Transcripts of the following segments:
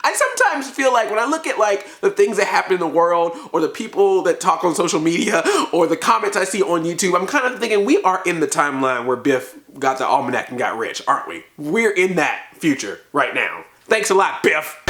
I sometimes feel like when I look at like the things that happen in the world or the people that talk on social media or the comments I see on YouTube, I'm kind of thinking we are in the timeline where Biff got the almanac and got rich, aren't we? We're in that future right now. Thanks a lot, Biff.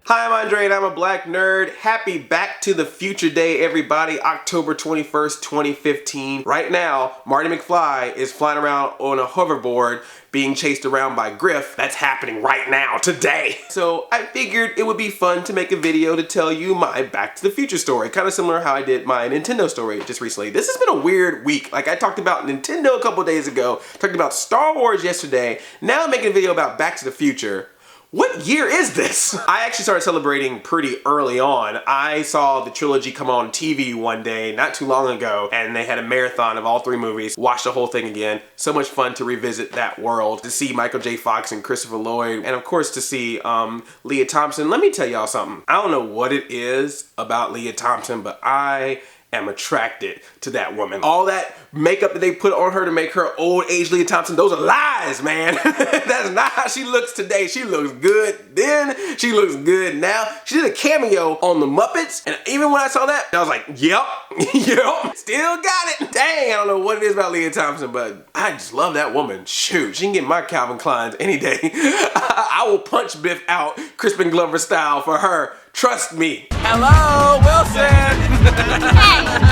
Hi, I'm Andre and I'm a black nerd. Happy Back to the Future Day, everybody. October 21st, 2015. Right now, Marty McFly is flying around on a hoverboard being chased around by Griff. That's happening right now, today. So I figured it would be fun to make a video to tell you my Back to the Future story. Kind of similar how I did my Nintendo story just recently. This has been a weird week. Like I talked about Nintendo a couple days ago, talked about Star Wars yesterday. Now I'm making a video about Back to the Future. What year is this? I actually started celebrating pretty early on. I saw the trilogy come on TV one day not too long ago, and they had a marathon of all three movies. Watched the whole thing again. So much fun to revisit that world, to see Michael J. Fox and Christopher Lloyd, and of course to see Lea Thompson. Let me tell y'all something. I don't know what it is about Lea Thompson, but I am attracted to that woman. All that makeup that they put on her to make her old age Lea Thompson, those are lies, man. That's not how she looks today. She looks good then, she looks good now. She did a cameo on the Muppets, and even when I saw that, I was like, yep, yep, still got it. Dang, I don't know what it is about Lea Thompson, but I just love that woman. Shoot, she can get my Calvin Kleins any day. I will punch Biff out, Crispin Glover style, for her. Trust me. Hello, Wilson.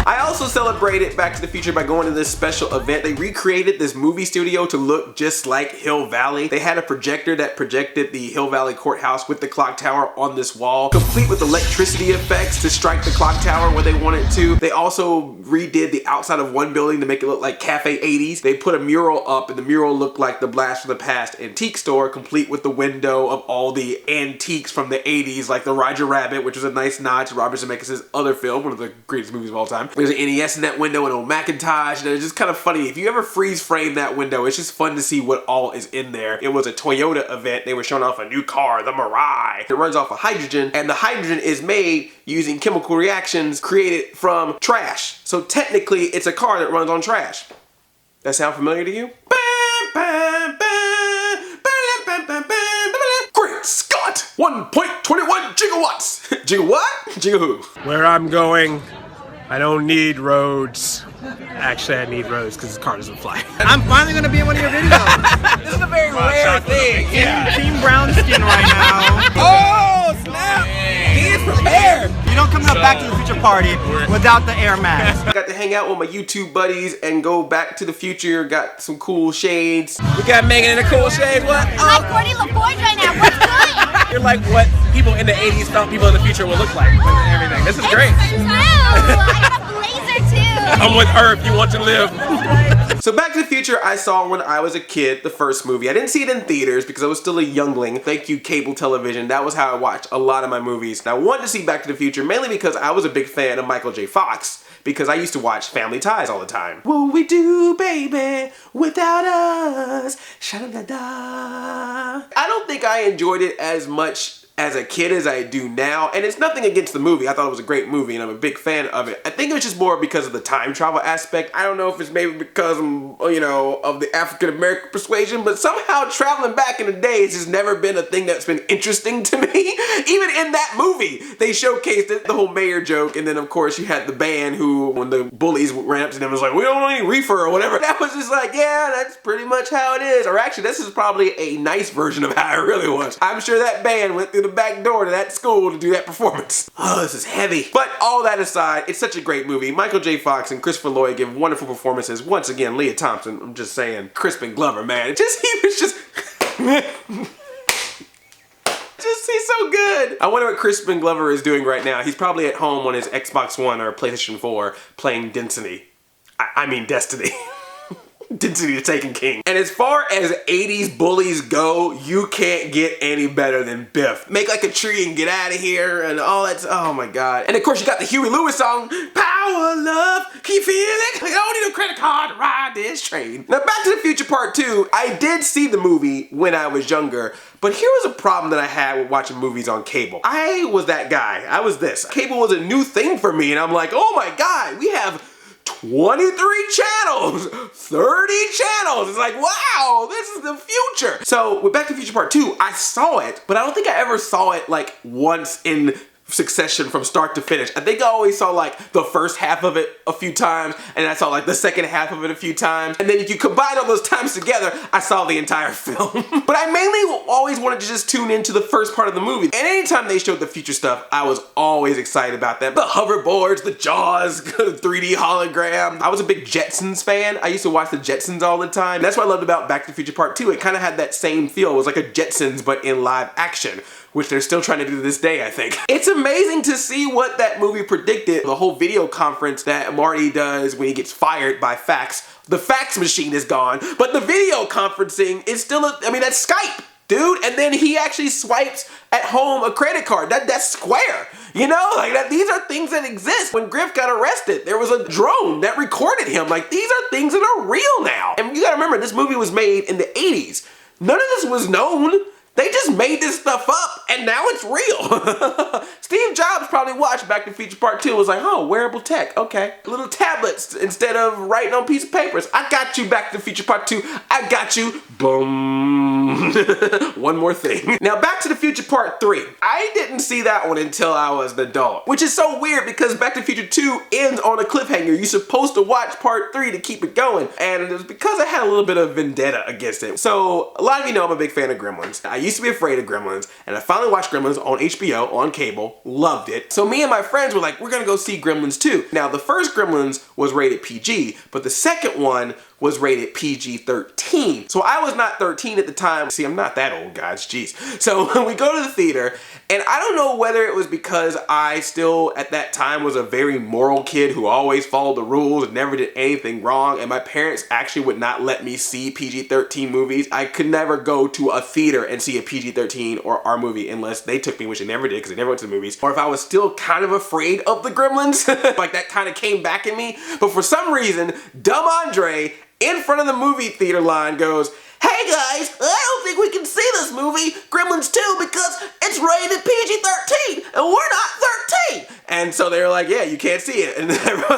I also celebrated Back to the Future by going to this special event. They recreated this movie studio to look just like Hill Valley. They had a projector that projected the Hill Valley courthouse with the clock tower on this wall, complete with electricity effects to strike the clock tower where they wanted to. They also redid the outside of one building to make it look like Cafe 80s. They put a mural up, and the mural looked like the Blast from the Past antique store, complete with the window of all the antiques from the 80s, like the Roger Rabbit, which was a nice nod to Robert Zemeckis' other film, one of the greatest movies of all time. There's an NES in that window and old Macintosh, and it's just kind of funny. If you ever freeze frame that window, it's just fun to see what all is in there. It was a Toyota event. They were showing off a new car, the Mirai. It runs off of hydrogen, and the hydrogen is made using chemical reactions created from trash. So technically, it's a car that runs on trash. That sound familiar to you? Great Scott! 1.21 gigawatts! Gigawatt? Giga who? Where I'm going, I don't need roads. Actually, I need roads because this car doesn't fly. I'm finally gonna be in one of your videos. This is a very rare thing. Yeah. Team brown skin right now. Oh, snap! He is prepared! You don't come to a Back to the Future party without the Air Max. I got to hang out with my YouTube buddies and go Back to the Future. Got some cool shades. We got Megan in a cool shade. What? I'm like Courtney LaForge right now. What's good? You're like what people in the 80s thought people in the future would look like with everything. This is great. It's true. I got a blazer too. I'm with her if you want to live. So Back to the Future I saw when I was a kid, the first movie. I didn't see it in theaters because I was still a youngling. Thank you, cable television. That was how I watched a lot of my movies. And I wanted to see Back to the Future mainly because I was a big fan of Michael J. Fox, because I used to watch Family Ties all the time. What would we do, baby, without us? Sha-da-da-da. I don't think I enjoyed it as much as a kid as I do now, and it's nothing against the movie. I thought it was a great movie and I'm a big fan of it. I think it was just more because of the time travel aspect. I don't know if it's maybe because you know, of the African American persuasion, but somehow traveling back in the day has just never been a thing that's been interesting to me. Even in that movie, they showcased it, the whole mayor joke, and then of course you had the band who, when the bullies ran up to them, was like, we don't want any reefer or whatever. That was just like, yeah, that's pretty much how it is. Or actually, this is probably a nice version of how it really was. I'm sure that band went through the back door to that school to do that performance. Oh, this is heavy. But all that aside, it's such a great movie. Michael J. Fox and Christopher Lloyd give wonderful performances. Once again, Lea Thompson, I'm just saying, Crispin Glover, man. He was just... he's so good. I wonder what Crispin Glover is doing right now. He's probably at home on his Xbox One or PlayStation 4 playing Destiny. I mean Destiny. Density to Taken King. And as far as 80s bullies go, you can't get any better than Biff. Make like a tree and get out of here and all that. Oh my God. And of course you got the Huey Lewis song, Power Love, can you feel it? I don't need a credit card to ride this train. Now Back to the Future Part 2, I did see the movie when I was younger, but here was a problem that I had with watching movies on cable. I was that guy. I was this. Cable was a new thing for me and I'm like, oh my God, we have 23 channels, 30 channels. It's like, wow, this is the future. So with Back to the Future Part 2, I saw it, but I don't think I ever saw it like once in succession from start to finish. I think I always saw like the first half of it a few times, and I saw like the second half of it a few times, and then if you combine all those times together, I saw the entire film. But I mainly always wanted to just tune into the first part of the movie, and anytime they showed the future stuff, I was always excited about that. The hoverboards, the Jaws, 3D hologram. I was a big Jetsons fan. I used to watch the Jetsons all the time. That's what I loved about Back to the Future Part 2. It kind of had that same feel. It was like a Jetsons, but in live action, which they're still trying to do to this day, I think. It's amazing to see what that movie predicted. The whole video conference that Marty does when he gets fired by fax. The fax machine is gone, but the video conferencing is still, that's Skype, dude. And then he actually swipes at home a credit card. That's Square. You know, like that. These are things that exist. When Griff got arrested, there was a drone that recorded him. Like, these are things that are real now. And you gotta remember, this movie was made in the 80s. None of this was known. They just made this stuff up, and now it's real. Steve Jobs probably watched Back to the Future Part 2 and was like, oh, wearable tech, okay. Little tablets instead of writing on piece of papers. I got you, Back to the Future Part 2. I got you. Boom. One more thing. Now, Back to the Future Part 3. I didn't see that one until I was an adult, which is so weird because Back to the Future 2 ends on a cliffhanger. You're supposed to watch Part 3 to keep it going, and it was because I had a little bit of vendetta against it. So, a lot of you know I'm a big fan of Gremlins. I used to be afraid of Gremlins, and I finally watched Gremlins on HBO, on cable, loved it. So me and my friends were like, we're gonna go see Gremlins 2. Now, the first Gremlins was rated PG, but the second one was rated PG-13. So I was not 13 at the time. See, I'm not that old, guys, jeez. So we go to the theater, and I don't know whether it was because I still, at that time, was a very moral kid who always followed the rules and never did anything wrong, and my parents actually would not let me see PG-13 movies. I could never go to a theater and see a PG-13 or R movie unless they took me, which they never did because they never went to the movies. Or if I was still kind of afraid of the Gremlins, like that kind of came back in me. But for some reason, dumb Andre in front of the movie theater line goes, hey guys, I don't think we can see this movie, Gremlins 2, because it's rated PG-13 and we're not 13. And so they were like, yeah, you can't see it. And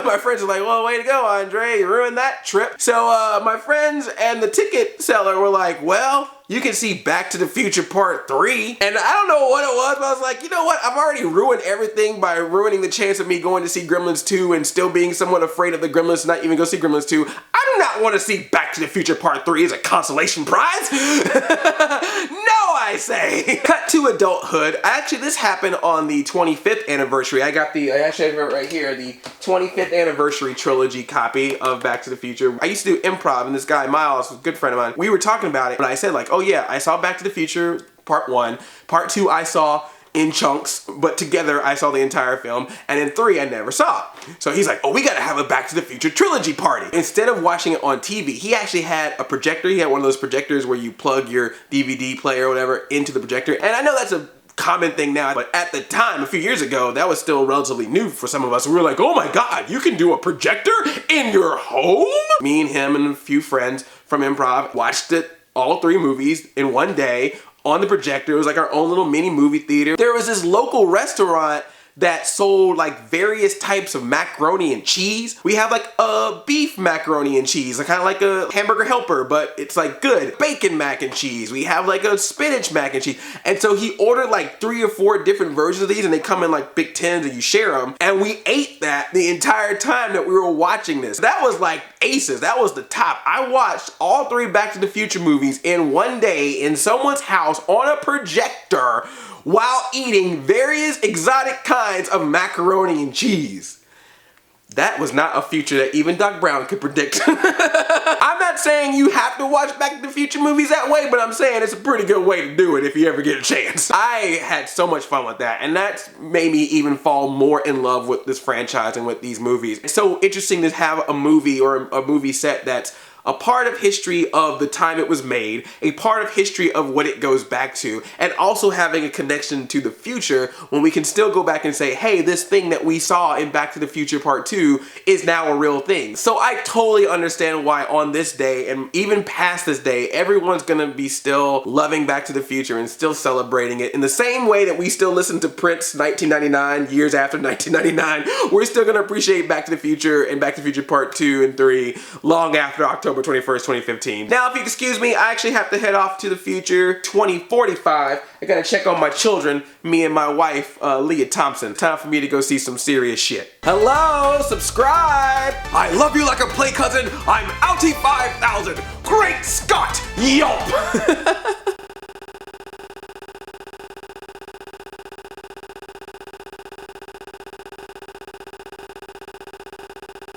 my friends are like, well, way to go, Andre, you ruined that trip. So my friends and the ticket seller were like, well, you can see Back to the Future Part 3. And I don't know what it was, but I was like, you know what? I've already ruined everything by ruining the chance of me going to see Gremlins 2 and still being somewhat afraid of the Gremlins to not even go see Gremlins 2. I do not want to see Back to the Future Part 3 as a consolation prize. No, I say. Cut to adulthood. Actually, this happened on the 25th anniversary. I actually have it right here, the 25th anniversary trilogy copy of Back to the Future. I used to do improv, and this guy, Miles, a good friend of mine, we were talking about it, but I said like, oh yeah, I saw Back to the Future Part 1. Part 2 I saw in chunks, but together I saw the entire film, and in 3 I never saw. So he's like, oh, we gotta have a Back to the Future trilogy party. Instead of watching it on TV, he actually had a projector. He had one of those projectors where you plug your DVD player or whatever into the projector. And I know that's a common thing now, but at the time, a few years ago, that was still relatively new for some of us. We were like, oh my God, you can do a projector in your home? Me and him and a few friends from improv watched it, all 3 movies in one day on the projector. It was like our own little mini movie theater. There was this local restaurant that sold like various types of macaroni and cheese. We have like a beef macaroni and cheese, kind of like a hamburger helper, but it's like good. Bacon mac and cheese. We have like a spinach mac and cheese. And so he ordered like 3 or 4 different versions of these, and they come in like big tins and you share them. And we ate that the entire time that we were watching this. That was like aces. That was the top. I watched all 3 Back to the Future movies in one day in someone's house on a projector while eating various exotic kinds of macaroni and cheese. That was not a future that even Doc Brown could predict. I'm not saying you have to watch Back to the Future movies that way, but I'm saying it's a pretty good way to do it if you ever get a chance. I had so much fun with that, and that made me even fall more in love with this franchise and with these movies. It's so interesting to have a movie or a movie set that's a part of history of the time it was made, a part of history of what it goes back to, and also having a connection to the future when we can still go back and say, hey, this thing that we saw in Back to the Future Part 2 is now a real thing. So I totally understand why on this day, and even past this day, everyone's gonna be still loving Back to the Future and still celebrating it in the same way that we still listen to Prince 1999, years after 1999. We're still gonna appreciate Back to the Future and Back to the Future Part 2 and 3 long after October 21st, 2015. Now, if you excuse me, I actually have to head off to the future, 2045. I gotta check on my children, me and my wife, Lea Thompson. Time for me to go see some serious shit. Hello, subscribe! I love you like a play cousin. I'm Outie 5000. Great Scott! Yelp!